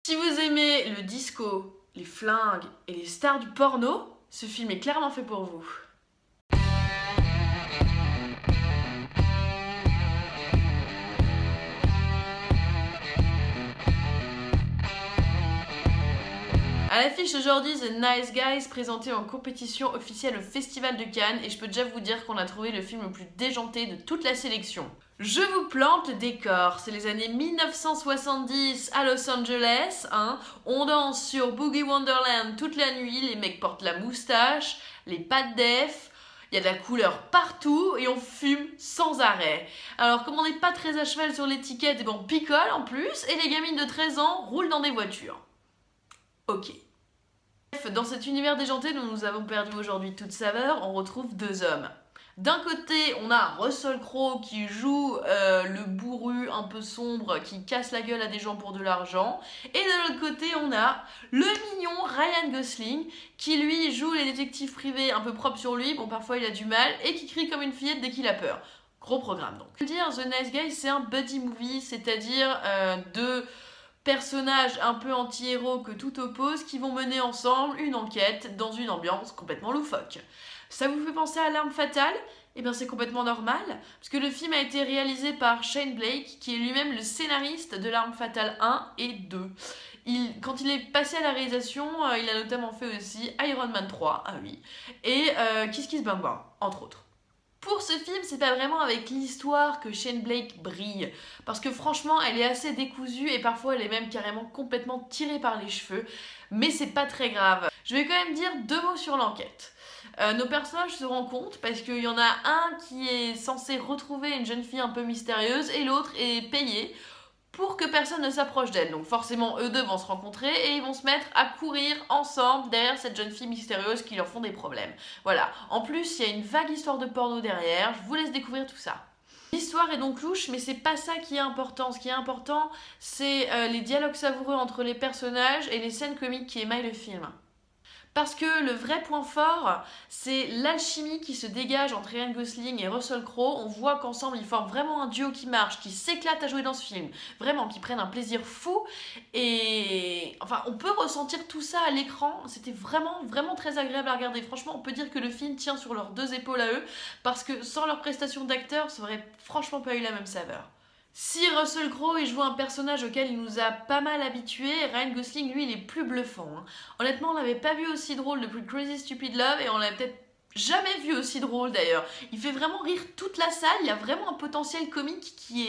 Si vous aimez le disco, les flingues et les stars du porno, ce film est clairement fait pour vous. À l'affiche aujourd'hui, The Nice Guys, présenté en compétition officielle au Festival de Cannes, et je peux déjà vous dire qu'on a trouvé le film le plus déjanté de toute la sélection. Je vous plante le décor, c'est les années 1970 à Los Angeles, hein. On danse sur Boogie Wonderland toute la nuit, les mecs portent la moustache, les pattes def, il y a de la couleur partout et on fume sans arrêt. Alors comme on n'est pas très à cheval sur l'étiquette, on picole en plus, et les gamines de 13 ans roulent dans des voitures. Ok. Dans cet univers déjanté dont nous avons perdu aujourd'hui toute saveur, on retrouve deux hommes. D'un côté, on a Russell Crowe qui joue le bourru un peu sombre qui casse la gueule à des gens pour de l'argent. Et de l'autre côté, on a le mignon Ryan Gosling qui lui joue les détectives privés un peu propres sur lui, bon parfois il a du mal, et qui crie comme une fillette dès qu'il a peur. Gros programme donc. Je veux dire, The Nice Guys, c'est un buddy movie, c'est-à-dire deux personnages un peu anti-héros que tout oppose qui vont mener ensemble une enquête dans une ambiance complètement loufoque. Ça vous fait penser à L'Arme Fatale? Eh bien c'est complètement normal, parce que le film a été réalisé par Shane Blake, qui est lui-même le scénariste de L'Arme Fatale 1 et 2. Quand il est passé à la réalisation, il a notamment fait aussi Iron Man 3, ah oui, et Kiss Kiss Bang Bang, entre autres. Pour ce film, c'est pas vraiment avec l'histoire que Shane Blake brille, parce que franchement, elle est assez décousue et parfois elle est même carrément complètement tirée par les cheveux, mais c'est pas très grave. Je vais quand même dire deux mots sur l'enquête. Nos personnages se rencontrent parce qu'il y en a un qui est censé retrouver une jeune fille un peu mystérieuse et l'autre est payé pour que personne ne s'approche d'elle. Donc forcément, eux deux vont se rencontrer et ils vont se mettre à courir ensemble derrière cette jeune fille mystérieuse qui leur font des problèmes. Voilà. En plus, il y a une vague histoire de porno derrière. Je vous laisse découvrir tout ça. L'histoire est donc louche, mais c'est pas ça qui est important. Ce qui est important, c'est les dialogues savoureux entre les personnages et les scènes comiques qui émaillent le film. Parce que le vrai point fort, c'est l'alchimie qui se dégage entre Ryan Gosling et Russell Crowe. On voit qu'ensemble, ils forment vraiment un duo qui marche, qui s'éclate à jouer dans ce film. Vraiment, qui prennent un plaisir fou. Et enfin, on peut ressentir tout ça à l'écran. C'était vraiment, vraiment très agréable à regarder. Franchement, on peut dire que le film tient sur leurs deux épaules à eux. Parce que sans leur prestation d'acteur, ça aurait franchement pas eu la même saveur. Si Russell Crowe joue un personnage auquel il nous a pas mal habitués, Ryan Gosling, lui, il est plus bluffant. Hein. Honnêtement, on l'avait pas vu aussi drôle depuis Crazy Stupid Love et on l'avait peut-être jamais vu aussi drôle d'ailleurs. Il fait vraiment rire toute la salle, il y a vraiment un potentiel comique qui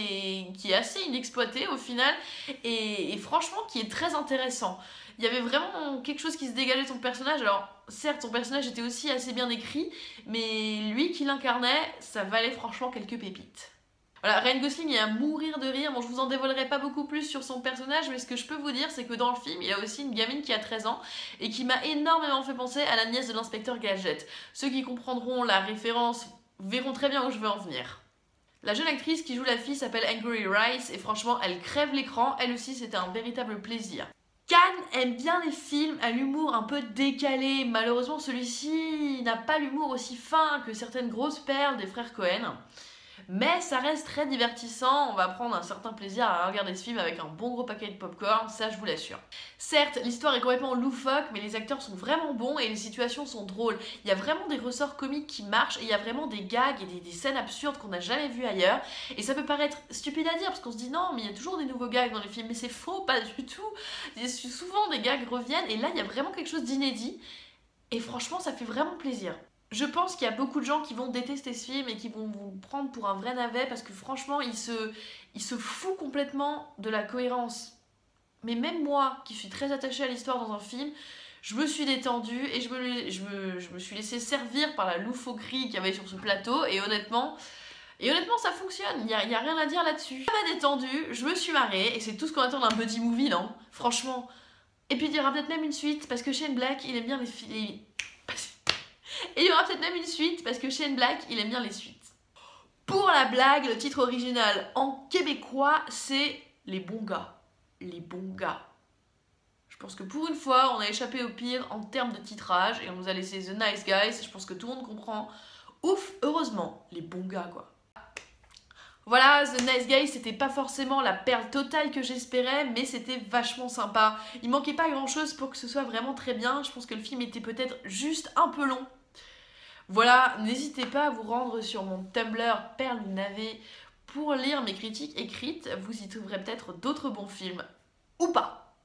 est assez inexploité au final et franchement qui est très intéressant. Il y avait vraiment quelque chose qui se dégageait de son personnage. Alors certes, son personnage était aussi assez bien écrit, mais lui qui l'incarnait, ça valait franchement quelques pépites. Voilà, Ryan Gosling est à mourir de rire. Bon, je vous en dévoilerai pas beaucoup plus sur son personnage, mais ce que je peux vous dire, c'est que dans le film, il y a aussi une gamine qui a 13 ans et qui m'a énormément fait penser à la nièce de l'inspecteur Gadget. Ceux qui comprendront la référence verront très bien où je veux en venir. La jeune actrice qui joue la fille s'appelle Angourie Rice et franchement, elle crève l'écran. Elle aussi, c'était un véritable plaisir. Cannes aime bien les films à l'humour un peu décalé. Malheureusement, celui-ci n'a pas l'humour aussi fin que certaines grosses perles des frères Cohen. Mais ça reste très divertissant, on va prendre un certain plaisir à regarder ce film avec un bon gros paquet de popcorn, ça je vous l'assure. Certes, l'histoire est complètement loufoque, mais les acteurs sont vraiment bons et les situations sont drôles. Il y a vraiment des ressorts comiques qui marchent et il y a vraiment des gags et des scènes absurdes qu'on n'a jamais vues ailleurs. Et ça peut paraître stupide à dire parce qu'on se dit non, mais il y a toujours des nouveaux gags dans les films, mais c'est faux, pas du tout. Souvent des gags reviennent et là il y a vraiment quelque chose d'inédit et franchement ça fait vraiment plaisir. Je pense qu'il y a beaucoup de gens qui vont détester ce film et qui vont vous prendre pour un vrai navet parce que franchement, il se fout complètement de la cohérence. Mais même moi, qui suis très attachée à l'histoire dans un film, je me suis détendue et je me suis laissée servir par la loufoquerie qu'il y avait sur ce plateau et honnêtement ça fonctionne, il n'y a rien à dire là-dessus. Ça m'a détendue, je me suis marrée et c'est tout ce qu'on attend d'un buddy movie, non? Franchement. Et puis il y aura peut-être même une suite parce que Shane Black, il aime bien les films. Et il y aura peut-être même une suite, parce que Shane Black, il aime bien les suites. Pour la blague, le titre original en québécois, c'est Les bons gars. Les bons gars. Je pense que pour une fois, on a échappé au pire en termes de titrage, et on nous a laissé The Nice Guys, je pense que tout le monde comprend. Ouf, heureusement, les bons gars, quoi. Voilà, The Nice Guy, c'était pas forcément la perle totale que j'espérais, mais c'était vachement sympa. Il manquait pas grand chose pour que ce soit vraiment très bien. Je pense que le film était peut-être juste un peu long. Voilà, n'hésitez pas à vous rendre sur mon Tumblr Perle du Navet pour lire mes critiques écrites. Vous y trouverez peut-être d'autres bons films. Ou pas.